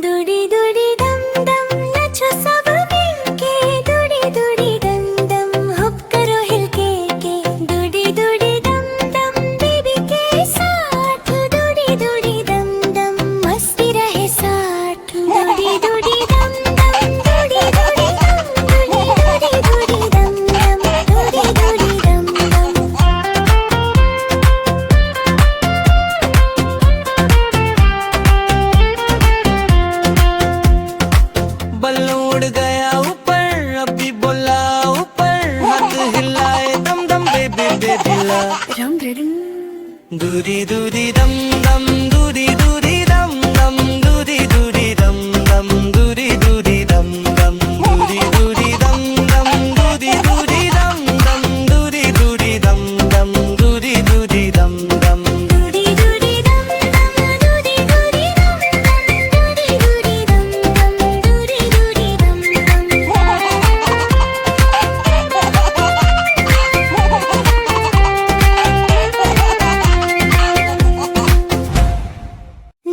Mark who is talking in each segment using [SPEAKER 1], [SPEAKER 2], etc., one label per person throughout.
[SPEAKER 1] दुड़ी दुड़ी दम दम नाचो सब मिलके, दुड़ी दुड़ी दम दम हुप करो हिलके के, दुड़ी दुड़ी दम दम बेबी के साथ, दुड़ी दुड़ी दम दम मस्ती रहे साथ, दुड़ी दुड़ी दम दम दुड़ी दुड़ी दम, दुड़ी दुड़ी दुड़ी दम दम, दुड़ी दुड़ी दम दम।
[SPEAKER 2] बल्लू उड़ गया ऊपर, अभी बोला ऊपर, हाथ हिलाए दम दम बेबी बेबी ला।
[SPEAKER 1] रंग रंग
[SPEAKER 2] दूरी दूरी दम दम, दूरी दूरी दम दम, दूरी दूरी दम दम, दूरी दूरी दम दम, दूरी दूरी दम दम, दूरी दूरी दम दम, दूरी दूरी दम दम, दूरी दूरी दम दम।
[SPEAKER 1] दुड़ी दुड़ी दम दम, दुड़ी दुड़ी दम दम, दुड़ी दुड़ी दम दम, दुड़ी दुड़ी दम दम।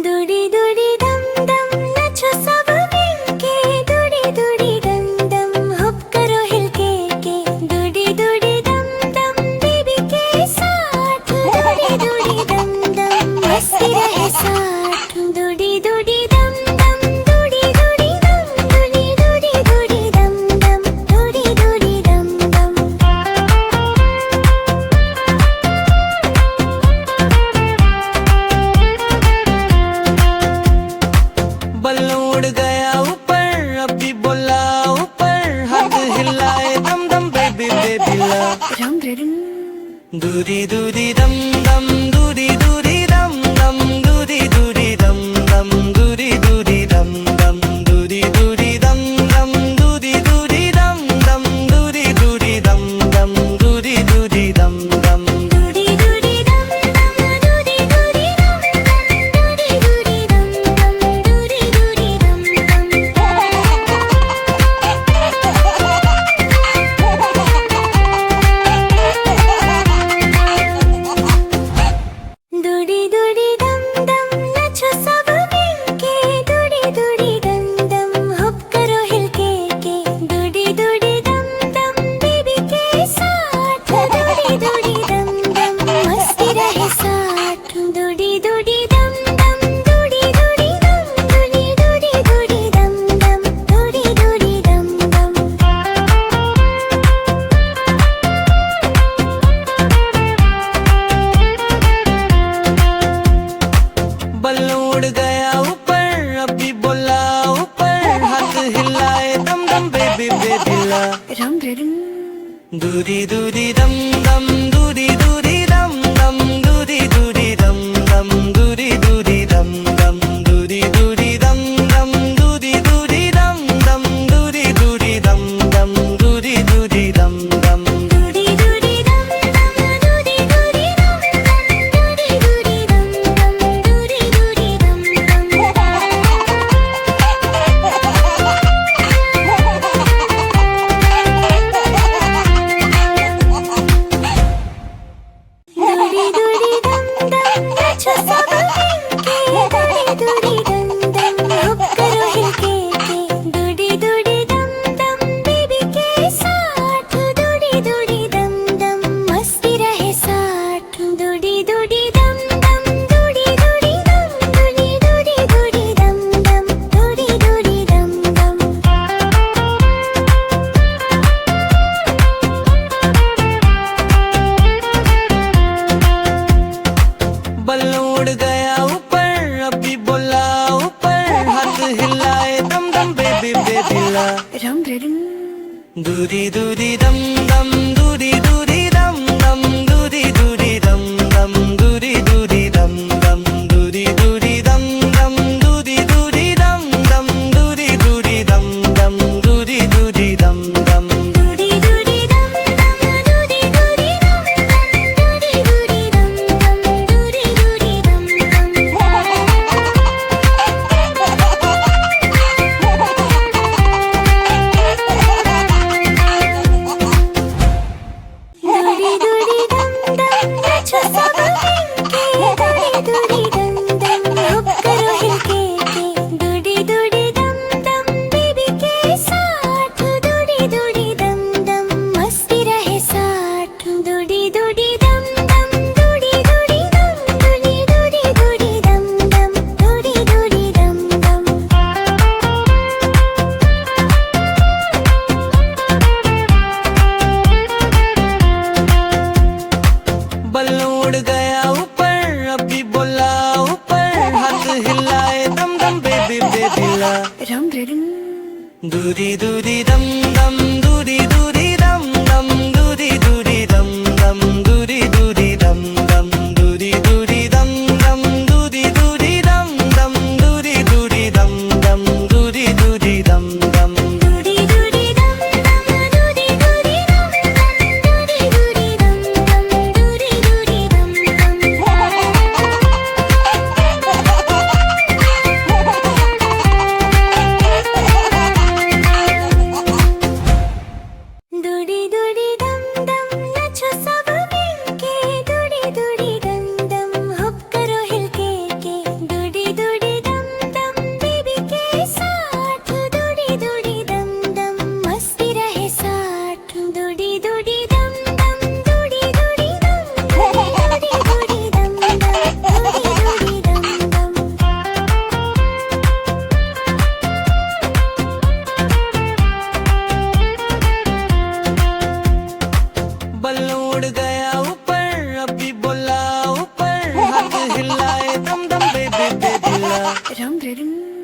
[SPEAKER 1] दुड़ी दुड़ी दम दम नाचो सब मिलके, दुड़ी दुड़ी दम दम हुप करो हिलके के, दुड़ी दुड़ी दम दम बेबी के साथ, दुड़ी दुड़ी दम दम मस्ती रहे साथ, दुड़ी दुड़ी दम दम, दुड़ी दुड़ी दम, दुड़ी दुड़ी दुड़ी दम दम, दुड़ी दुड़ी दम दम।
[SPEAKER 2] बल्लू उड़ गया ऊपर, अभी बोला ऊपर, हाथ हिलाए दम दम बेबी बेबी ला।
[SPEAKER 1] रंग रंग
[SPEAKER 2] दूरी दूरी दम दम, दूरी दूरी दम दम, दूरी दूरी दम दम, दूरी दूरी दम दम, दूरी दूरी दम दम, दूरी दूरी दम दम, दूरी दूरी दम दम, दूरी दूरी दम दम।
[SPEAKER 1] दुड़ी दुड़ी दम दम, दुड़ी दुड़ी दम दम, दुड़ी दुड़ी दम दम, दुड़ी दुड़ी दम दम। दुड़ी दुड़ी दम दम नाचो सब मिलके, दुड़ी दुड़ी दम दम हुप करो हिलके के, दुड़ी दुड़ी दम दम बेबी के साथ, दुड़ी दुड़ी दम दम मस्ती रहे साथ, दुड़ी दुड़ी दम दम, दुड़ी दुड़ी दम, दुड़ी दुड़ी दुड़ी दम दम, दुड़ी दुड़ी दम दम।
[SPEAKER 2] बल्लू उड़ गया ऊपर, अभी बोला ऊपर, हाथ हिलाए दम दम बेबी बेबी ला।
[SPEAKER 1] रंग रंग
[SPEAKER 2] दूरी दूरी दम दम, दूरी दूरी दम दम, दूरी दूरी दम दम, दूरी दूरी दम दम, दूरी दूरी दम दम, दूरी दूरी दम दम, दूरी दूरी दम दम, दूरी दूरी दम दम।
[SPEAKER 1] दुड़ी दुड़ी दम दम, दुड़ी दुड़ी दम दम, दुड़ी दुड़ी दम दम, दुड़ी दुड़ी दम दम। दुड़ी दुड़ी दम दम नाचो सब मिलके, दुड़ी दुड़ी दम दम हुप करो हिलके के, दुड़ी दुड़ी दम दम बेबी के साथ, दुड़ी दुड़ी दम दम मस्ती रहे साथ, दुड़ी दुड़ी दम दम, दुड़ी दुड़ी दम, दुड़ी दुड़ी दुड़ी दम दम, दुड़ी दुड़ी दम दम।
[SPEAKER 2] बल्लू उड़ गया ऊपर, अभी बोला ऊपर, हाथ हिलाए दम दम बेबी बेबी ला।
[SPEAKER 1] रंग रंग
[SPEAKER 2] दूरी दूरी दम दम, दूरी दूरी दम दम, दूरी दूरी दम दम, दूरी दूरी दम दम, दूरी दूरी दम दम, दूरी दूरी दम दम, दूरी दूरी दम दम, दूरी दूरी दम दम।
[SPEAKER 1] दुड़ी दुड़ी दम दम, दुड़ी दुड़ी दम दम, दुड़ी दुड़ी दम दम, दुड़ी दुड़ी दम दम।
[SPEAKER 2] ಬಿಡುವುದಿಲ್ಲ
[SPEAKER 1] ರಂ ರಡಂ
[SPEAKER 2] ದೂದಿ ದೂದಿ ದಂ ದಂ ದೂದಿ